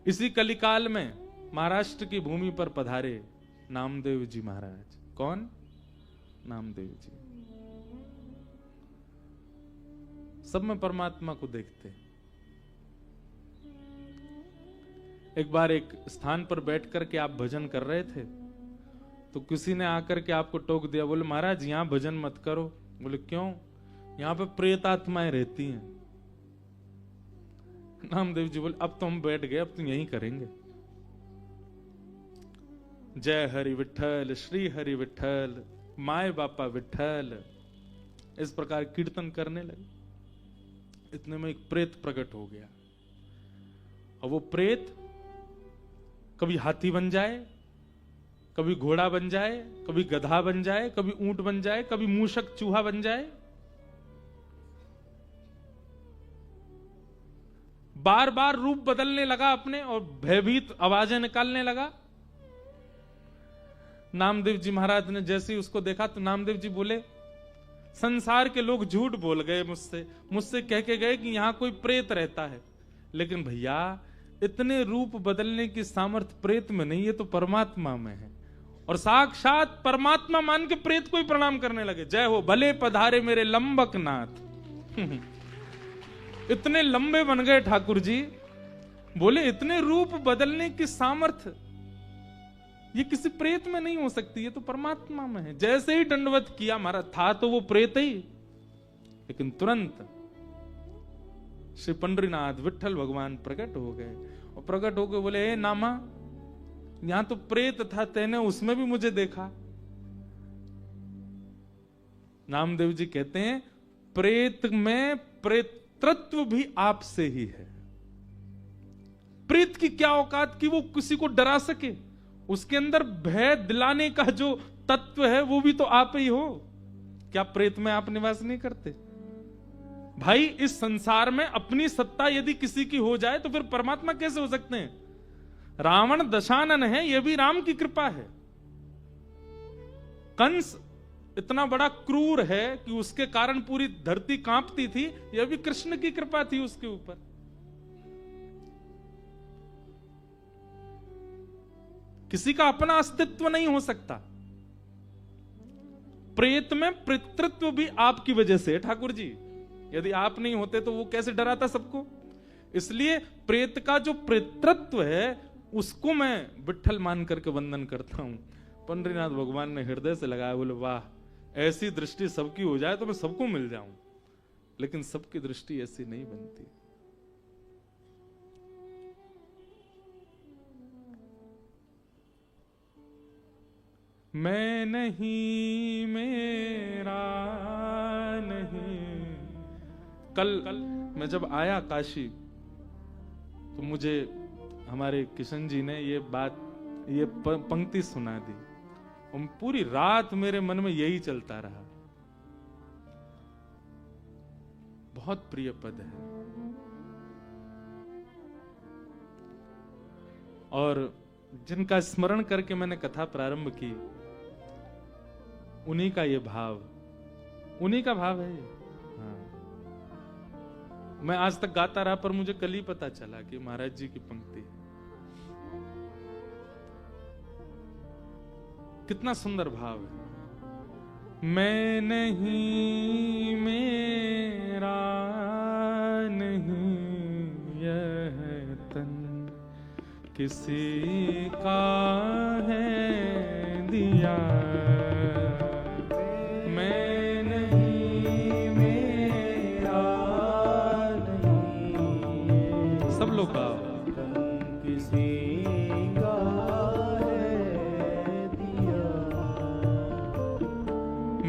इसी कलिकाल में महाराष्ट्र की भूमि पर पधारे नामदेव जी महाराज। कौन? नामदेव जी। सब में परमात्मा को देखते। एक बार एक स्थान पर बैठ करके आप भजन कर रहे थे, तो किसी ने आकर के आपको टोक दिया, बोले महाराज यहां भजन मत करो। बोले क्यों? यहां पे प्रेत आत्माएं रहती हैं। नामदेव जी बोले अब तो हम बैठ गए, अब तो यहीं करेंगे। जय हरि विठल, श्री हरि विठल, माय बापा विठल, इस प्रकार कीर्तन करने लगे। इतने में एक प्रेत प्रकट हो गया, और वो प्रेत कभी हाथी बन जाए, कभी घोड़ा बन जाए, कभी गधा बन जाए, कभी ऊंट बन जाए, कभी मूषक चूहा बन जाए। बार बार रूप बदलने लगा अपने, और भयभीत आवाजें निकालने लगा। नामदेव जी महाराज ने जैसे ही उसको देखा तो नामदेव जी बोले, संसार के लोग झूठ बोल गए मुझसे कह के गए कि यहां कोई प्रेत रहता है, लेकिन भैया इतने रूप बदलने की सामर्थ्य प्रेत में नहीं है, तो परमात्मा में है। और साक्षात परमात्मा मान के प्रेत को ही प्रणाम करने लगे। जय हो भले पधारे मेरे लंबक नाथ। इतने लंबे बन गए ठाकुर जी। बोले इतने रूप बदलने की सामर्थ्य ये किसी प्रेत में नहीं हो सकती, ये तो परमात्मा में है। जैसे ही दंडवत किया, महाराज था तो वो प्रेत ही, लेकिन तुरंत श्री पंडरीनाथ विठल भगवान प्रकट हो गए। और प्रकट होकर बोले, ए नामा, यहां तो प्रेत था, तेने उसमें भी मुझे देखा। नामदेव जी कहते हैं, प्रेत में प्रेतृत्व भी आपसे ही है। प्रेत की क्या औकात कि वो किसी को डरा सके, उसके अंदर भय दिलाने का जो तत्व है वो भी तो आप ही हो। क्या प्रेत में आप निवास नहीं करते? भाई इस संसार में अपनी सत्ता यदि किसी की हो जाए तो फिर परमात्मा कैसे हो सकते हैं? रावण दशानन है, यह भी राम की कृपा है। कंस इतना बड़ा क्रूर है कि उसके कारण पूरी धरती कांपती थी, यह भी कृष्ण की कृपा थी उसके ऊपर। किसी का अपना अस्तित्व नहीं हो सकता। प्रेत में पितृत्व भी आपकी वजह से ठाकुर जी। यदि आप नहीं होते तो वो कैसे डराता सबको? इसलिए प्रेत का जो पितृत्व है उसको मैं विठ्ठल मान करके वंदन करता हूं। पंडरीनाथ भगवान ने हृदय से लगाया। बोले वाह, ऐसी दृष्टि सबकी हो जाए तो मैं सबको मिल जाऊं, लेकिन सबकी दृष्टि ऐसी नहीं बनती। मैं नहीं, मेरा नहीं। कल मैं जब आया काशी तो मुझे हमारे किशन जी ने ये पंक्ति सुना दी, और पूरी रात मेरे मन में यही चलता रहा। बहुत प्रिय पद है। और जिनका स्मरण करके मैंने कथा प्रारंभ की, उन्हीं का ये भाव, उन्हीं का भाव है। हाँ, मैं आज तक गाता रहा, पर मुझे कल ही पता चला कि महाराज जी की पंक्ति है। कितना सुंदर भाव है। मैं नहीं, मेरा नहीं, यह तन किसी का है दिया। मैं नहीं, मेरा नहीं, सब लोग गाओ। किसी का है दिया।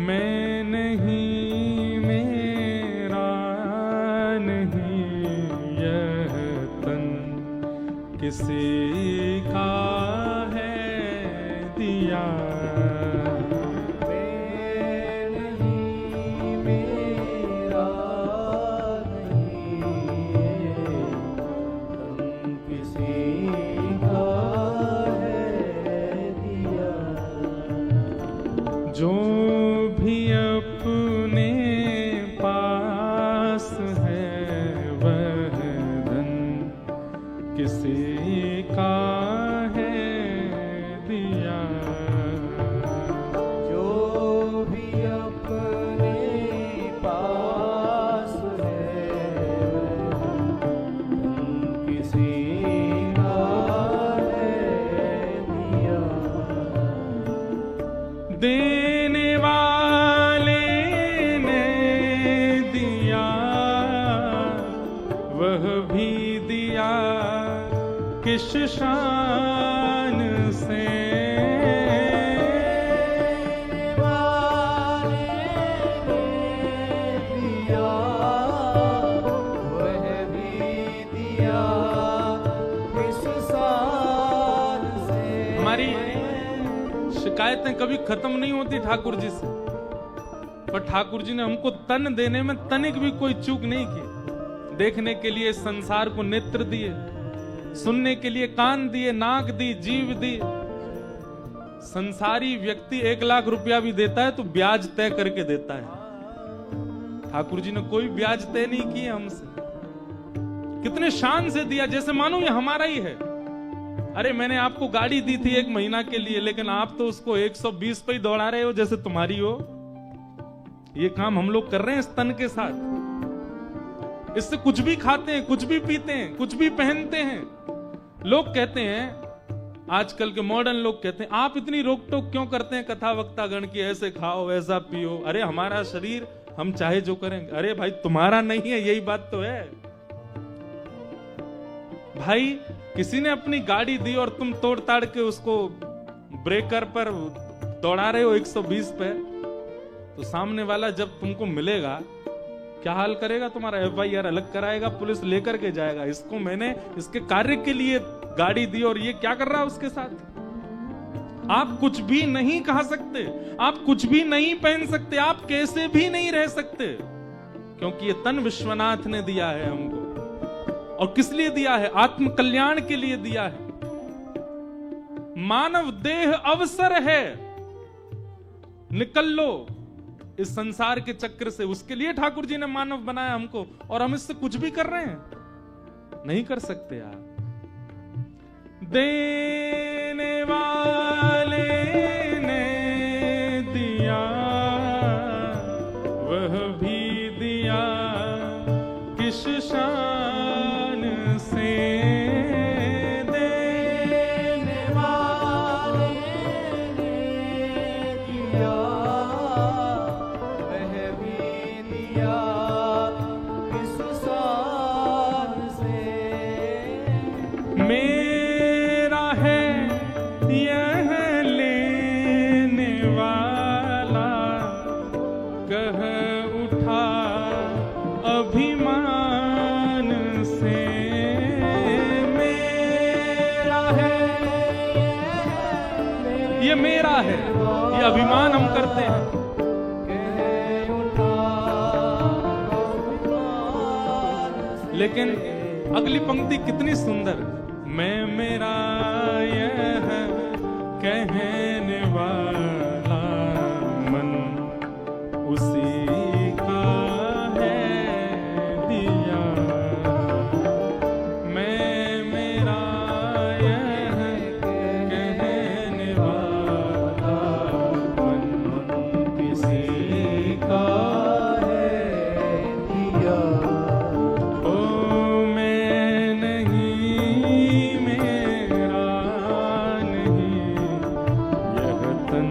मैं नहीं, मेरा नहीं, यह तन किसी का है दिया। जो भी अपने पास है वह धन किसी का है दिया। जो भी अपने पास है किसी का है दिया। देने वाले ने दिया वह भी दिया किस शान से। हमारी शिकायतें कभी खत्म नहीं होती ठाकुर जी से, पर ठाकुर जी ने हमको तन देने में तनिक भी कोई चूक नहीं की। देखने के लिए संसार को नेत्र दिए, सुनने के लिए कान दिए, नाक दी, जीव दी। संसारी व्यक्ति 1 लाख रुपया भी देता है तो ब्याज तय करके देता है। ठाकुर जी ने कोई ब्याज तय नहीं किए हमसे। कितने शान से दिया, जैसे मानो ये हमारा ही है। अरे मैंने आपको गाड़ी दी थी 1 महीना के लिए, लेकिन आप तो उसको 120 पे ही दौड़ा रहे हो जैसे तुम्हारी हो। ये काम हम लोग कर रहे हैं इस तन के साथ। इससे कुछ भी खाते हैं, कुछ भी पीते हैं, कुछ भी पहनते हैं। लोग कहते हैं, आजकल के मॉडर्न लोग कहते हैं, आप इतनी रोक टोक क्यों करते हैं कथा वक्ता गण की, ऐसे खाओ ऐसा पियो। अरे हमारा शरीर, हम चाहे जो करें। अरे भाई तुम्हारा नहीं है, यही बात तो है। भाई किसी ने अपनी गाड़ी दी और तुम तोड़ ताड़ के उसको ब्रेकर पर दौड़ा रहे हो 120 पे, तो सामने वाला जब तुमको मिलेगा क्या हाल करेगा तुम्हारा? FIR अलग कराएगा, पुलिस लेकर के जाएगा। इसको मैंने इसके कार्य के लिए गाड़ी दी और ये क्या कर रहा है उसके साथ। आप कुछ भी नहीं कहा सकते, आप कुछ भी नहीं पहन सकते, आप कैसे भी नहीं रह सकते, क्योंकि ये तन विश्वनाथ ने दिया है हमको। और किस लिए दिया है? आत्म कल्याण के लिए दिया है। मानव देह अवसर है, निकल लो इस संसार के चक्र से। उसके लिए ठाकुर जी ने मानव बनाया हमको, और हम इससे कुछ भी कर रहे हैं? नहीं कर सकते यार। देने वाले ने दिया वह भी दिया किस शान से। देने वाले ने दिया वह भी दिया किस शान से। मेरा है यह लेने वाला, कह उठा अभिमान से। मेरा है ये मेरा है, ये अभिमान हम करते हैं। कह उठा लेकिन अगली पंक्ति कितनी सुंदर। मैं मेरा यह कहने वाला मन उसी का है दिया। मैं मेरा यह कहने वाला मन किसी का है दिया। ओ मैं नहीं, मेरा नहीं, यह तन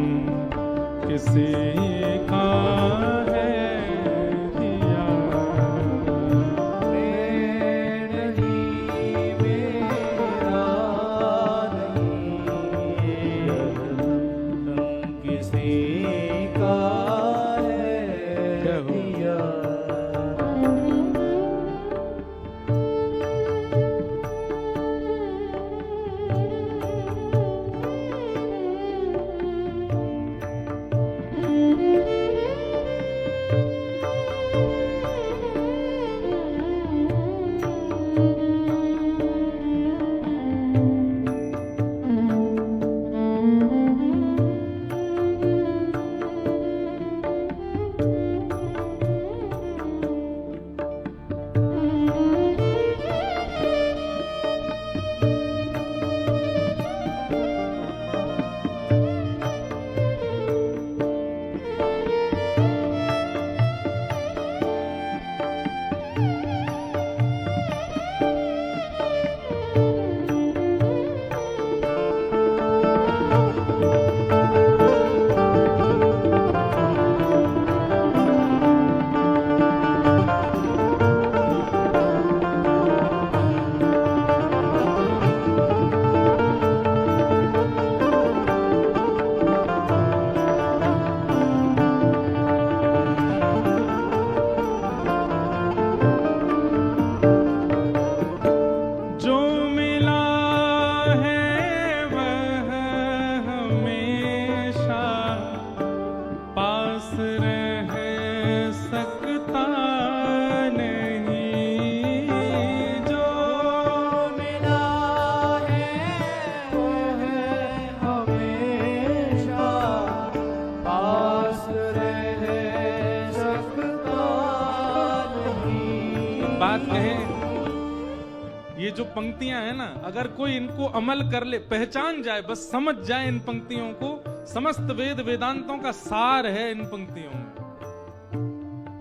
पंक्तियां हैं ना, अगर कोई इनको अमल कर ले, पहचान जाए, बस समझ जाए इन पंक्तियों को, समस्त वेद वेदांतों का सार है इन पंक्तियों में।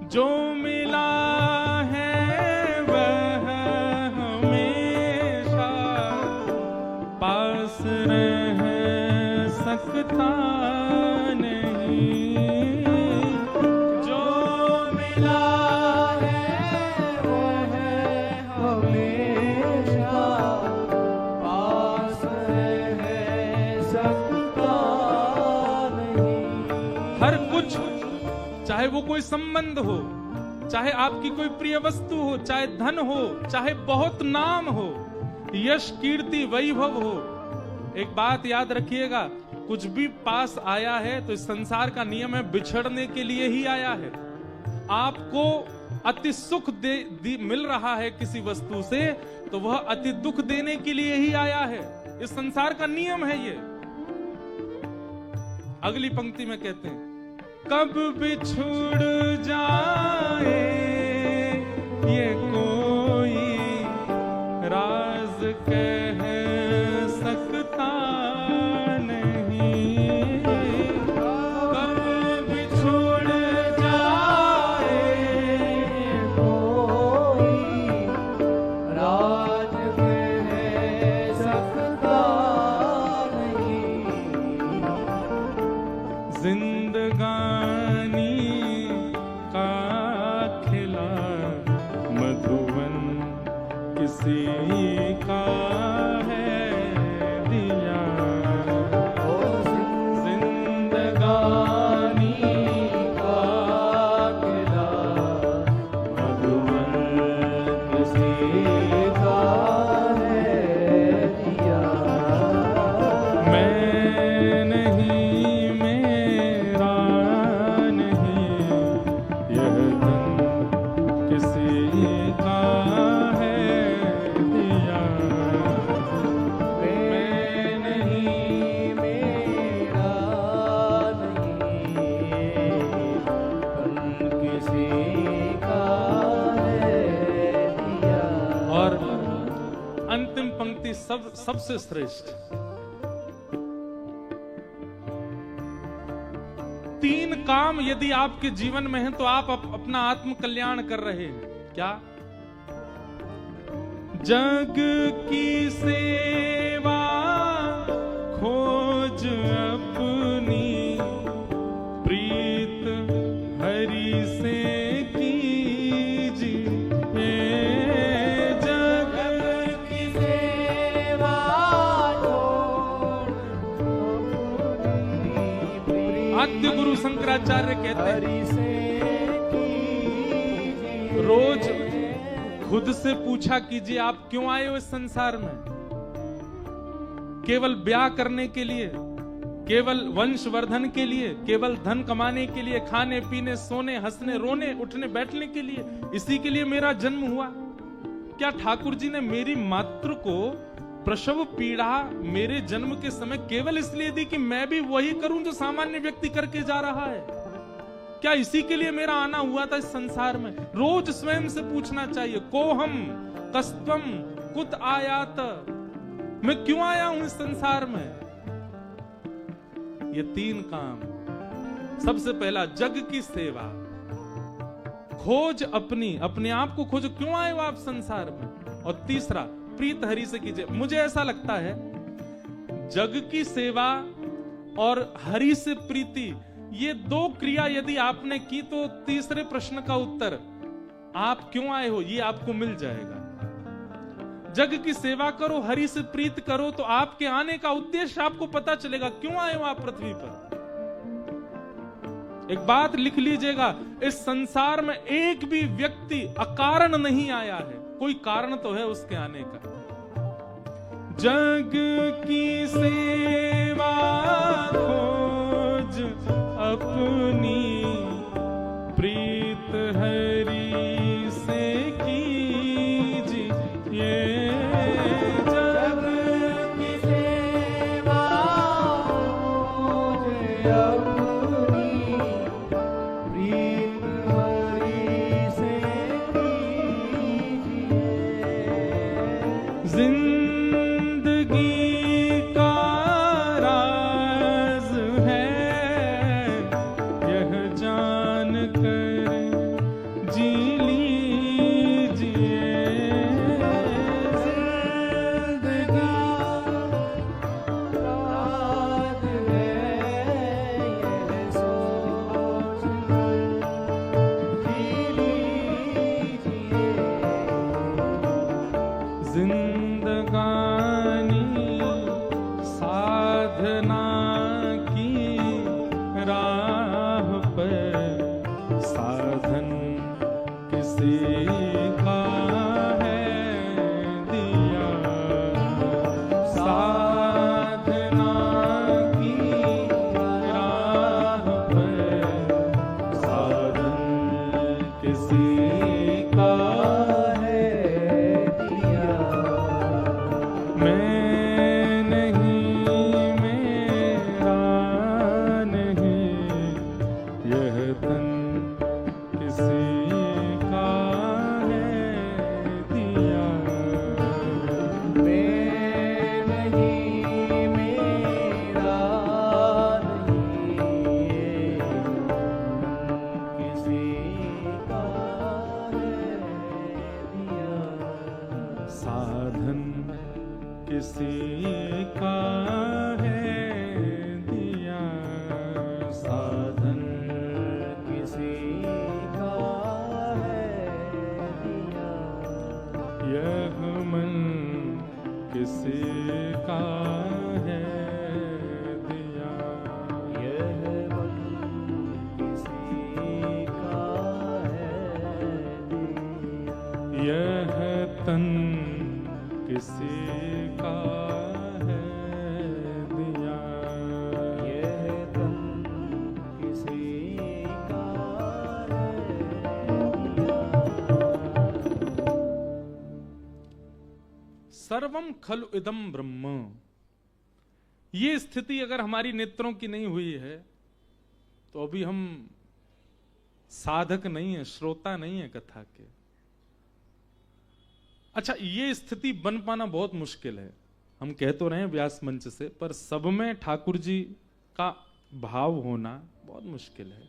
जो मिला है वह हमेशा पास रह सकता नहीं। जो मिला है वह हमेशा पास रह सकता नहीं। हर कुछ, चाहे वो कोई संबंध हो, चाहे आपकी कोई प्रिय वस्तु हो, चाहे धन हो, चाहे बहुत नाम हो, यश कीर्ति वैभव हो, एक बात याद रखिएगा, कुछ भी पास आया है तो इस संसार का नियम है बिछड़ने के लिए ही आया है। आपको अति सुख मिल रहा है किसी वस्तु से तो वह अति दुख देने के लिए ही आया है। इस संसार का नियम है ये। अगली पंक्ति में कहते हैं, कब बिछुड़ जाए ये कोई राज कह सकता नहीं। कब बिछुड़ जाए कोई राज कह सकता नहीं। जिंदगानी का खिला मधुवन किसी का है दिया। जिंदगानी का खिला मधुवन किसी का है दिया। मैं नहीं, मेरा नहीं, यह धन किसी का है दिया। मैं नहीं, मेरा नहीं, धन किसी का है दिया। और अंतिम पंक्ति सबसे श्रेष्ठ, तीन काम यदि आपके जीवन में है तो आप अपना आत्म कल्याण कर रहे हैं। क्या? जग की सेवा खोज अपनी प्रीत हरि से कीजिए। जग की सेवा आद्य गुरु शंकराचार्य कहते हैं, हरि से कीजिए। रोज खुद से पूछा कीजिए आप क्यों आए हो इस संसार में? केवल ब्याह करने के लिए, केवल वंशवर्धन के लिए, केवल धन कमाने के लिए, खाने पीने सोने हंसने रोने उठने बैठने के लिए, इसी के लिए मेरा जन्म हुआ? क्या ठाकुर जी ने मेरी मातृ को प्रसव पीड़ा मेरे जन्म के समय केवल इसलिए दी कि मैं भी वही करूं जो सामान्य व्यक्ति करके जा रहा है? क्या इसी के लिए मेरा आना हुआ था इस संसार में? रोज स्वयं से पूछना चाहिए, कोहम कस्तम कुत आयात, मैं क्यों आया हूं इस संसार में? ये तीन काम। सबसे पहला जग की सेवा, खोज अपने आप को खोजो, क्यों आए हो आप संसार में? और तीसरा प्रीत हरि से कीजिए। मुझे ऐसा लगता है जग की सेवा और हरि से प्रीति, ये दो क्रिया यदि आपने की तो तीसरे प्रश्न का उत्तर आप क्यों आए हो ये आपको मिल जाएगा। जग की सेवा करो, हरि से प्रीत करो तो आपके आने का उद्देश्य आपको पता चलेगा, क्यों आए हो आप पृथ्वी पर। एक बात लिख लीजिएगा, इस संसार में एक भी व्यक्ति अकारण नहीं आया है, कोई कारण तो है उसके आने का। जग की सेवा खोज अपनी प्रीत हरि से कीजिए। जग की सेवा खोज अपनी प्रीत हरि से कीजिए। का राज है ये सोच जी लीजिए। जिंदगानी साधना की राह पर साधन किसी का है दिया। साधना की राह पर साधन किसी का है दिया। मैं नहीं मेरा नहीं यह तन किसी का है दिया। मैं नहीं मेरा नहीं किसी का है दिया। साधन किसी का है दिया। साधन किसी का है दिया। यह मन किसी का है दिया। यह मन किसी का है दिया। यह तन किसी का है दिया। यह तन किसी का है दिया। सर्वम खलु इदम ब्रह्म। ये स्थिति अगर हमारी नेत्रों की नहीं हुई है तो अभी हम साधक नहीं है, श्रोता नहीं है कथा के। अच्छा, ये स्थिति बन पाना बहुत मुश्किल है। हम कह तो रहे हैं व्यास मंच से, पर सब में ठाकुर जी का भाव होना बहुत मुश्किल है।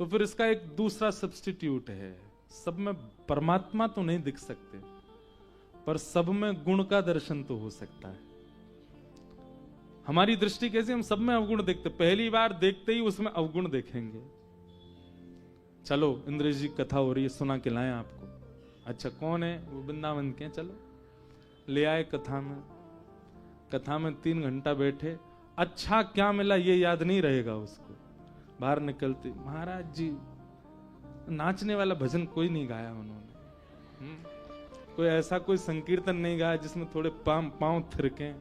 तो फिर इसका एक दूसरा सब्स्टिट्यूट है। सब में परमात्मा तो नहीं दिख सकते, पर सब में गुण का दर्शन तो हो सकता है। हमारी दृष्टि कैसी, हम सब में अवगुण देखते, पहली बार देखते ही उसमें अवगुण देखेंगे। चलो इंद्रेश जी कथा हो रही है, सुना के लाएं आपको। अच्छा कौन है वो? वृंदावन के हैं। चलो ले आए कथा में। कथा में 3 घंटा बैठे, अच्छा क्या मिला ये याद नहीं रहेगा उसको। बाहर निकलते, महाराज जी नाचने वाला भजन कोई नहीं गाया उन्होंने। कोई ऐसा कोई संकीर्तन नहीं गाया जिसमें थोड़े पांव थिरके।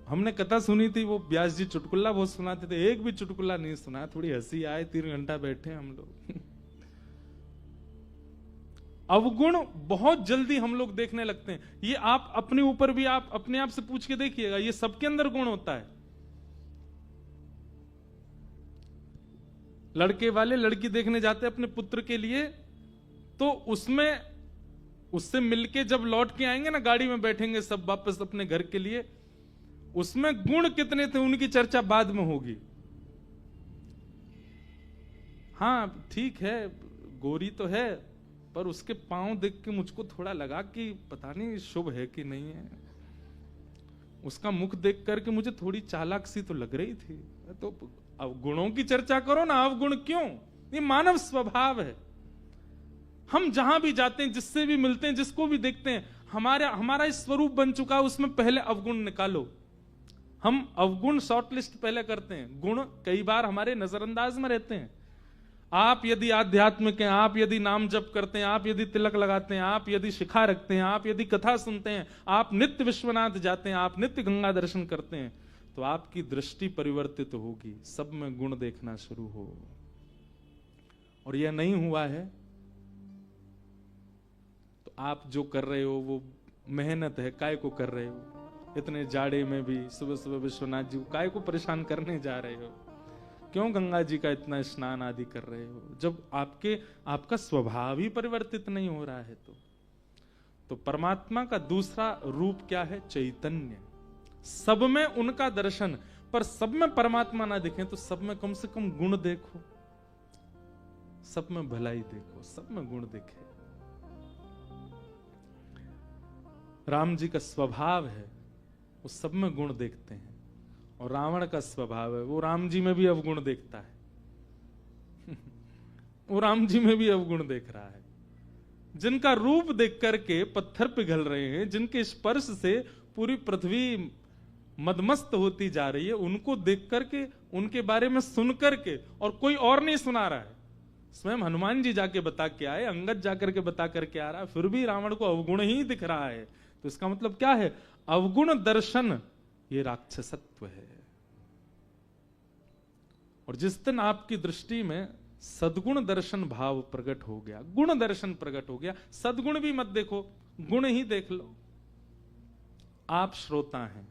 हमने कथा सुनी थी, वो व्यास जी चुटकुल्ला बहुत सुनाते थे, एक भी चुटकुल्ला नहीं सुना। थोड़ी हंसी आए, 3 घंटा बैठे हम लोग। अवगुण बहुत जल्दी हम लोग देखने लगते हैं। ये आप अपने ऊपर भी आप अपने आप से पूछ के देखिएगा, ये सबके अंदर गुण होता है। लड़के वाले लड़की देखने जाते हैं अपने पुत्र के लिए, तो उसमें उससे मिलके जब लौट के आएंगे ना, गाड़ी में बैठेंगे सब वापस अपने घर के लिए, उसमें गुण कितने थे उनकी चर्चा बाद में होगी। हाँ ठीक है, गोरी तो है, पर उसके पांव देख के मुझको थोड़ा लगा कि पता नहीं शुभ है कि नहीं है। उसका मुख देख करके मुझे थोड़ी चालाक सी तो लग रही थी। तो अवगुणों की चर्चा करो ना, अवगुण क्यों? ये मानव स्वभाव है। हम जहां भी जाते हैं, जिससे भी मिलते हैं, जिसको भी देखते हैं, हमारा इस स्वरूप बन चुका है, उसमें पहले अवगुण निकालो। हम अवगुण शॉर्टलिस्ट पहले करते हैं, गुण कई बार हमारे नजरअंदाज में रहते हैं। आप यदि आध्यात्मिक हैं, आप यदि नाम जप करते हैं, आप यदि तिलक लगाते हैं, आप यदि शिखा रखते हैं, आप यदि कथा सुनते हैं, आप नित्य विश्वनाथ जाते हैं, आप नित्य गंगा दर्शन करते हैं, तो आपकी दृष्टि परिवर्तित होगी, सब में गुण देखना शुरू हो। और यह नहीं हुआ है तो आप जो कर रहे हो वो मेहनत है, काय को कर रहे हो? इतने जाड़े में भी सुबह सुबह विश्वनाथ जी को काय को परेशान करने जा रहे हो? क्यों गंगा जी का इतना स्नान आदि कर रहे हो, जब आपका स्वभाव ही परिवर्तित नहीं हो रहा है? तो परमात्मा का दूसरा रूप क्या है? चैतन्य। सब में उनका दर्शन, पर सब में परमात्मा ना दिखे तो सब में कम से कम गुण देखो, सब में भलाई देखो, सब में गुण दिखे। राम जी का स्वभाव है वो सब में गुण देखते हैं, और रावण का स्वभाव है वो राम जी में भी अवगुण देखता है। वो राम जी में भी अवगुण देख रहा है। जिनका रूप देख करके पत्थर पिघल रहे हैं, जिनके स्पर्श से पूरी पृथ्वी मदमस्त होती जा रही है, उनको देख करके, उनके बारे में सुन करके, और कोई और नहीं सुना रहा है, स्वयं हनुमान जी जाके बता के आए, अंगद जाकर के बता करके आ रहा है, फिर भी रावण को अवगुण ही दिख रहा है। तो इसका मतलब क्या है? अवगुण दर्शन ये राक्षसत्व है। और जिस दिन आपकी दृष्टि में सद्गुण दर्शन भाव प्रकट हो गया, गुण दर्शन प्रकट हो गया, सद्गुण भी मत देखो, गुण ही देख लो। आप श्रोता हैं,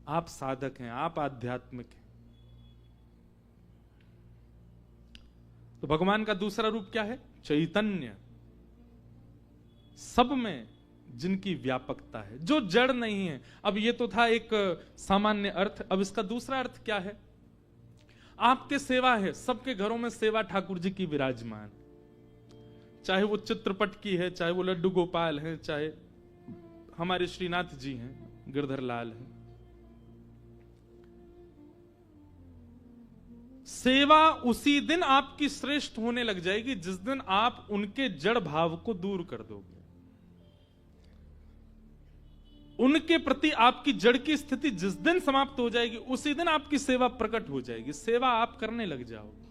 आप साधक हैं, आप आध्यात्मिक हैं। तो भगवान का दूसरा रूप क्या है? चैतन्य। सब में जिनकी व्यापकता है, जो जड़ नहीं है। अब ये तो था एक सामान्य अर्थ, अब इसका दूसरा अर्थ क्या है? आपके सेवा है, सबके घरों में सेवा ठाकुर जी की विराजमान, चाहे वो चित्रपट की है, चाहे वो लड्डू गोपाल है, चाहे हमारे श्रीनाथ जी हैं, गिरधर लाल हैं। सेवा उसी दिन आपकी श्रेष्ठ होने लग जाएगी जिस दिन आप उनके जड़ भाव को दूर कर दोगे। उनके प्रति आपकी जड़ की स्थिति जिस दिन समाप्त हो जाएगी, उसी दिन आपकी सेवा प्रकट हो जाएगी, सेवा आप करने लग जाओगे।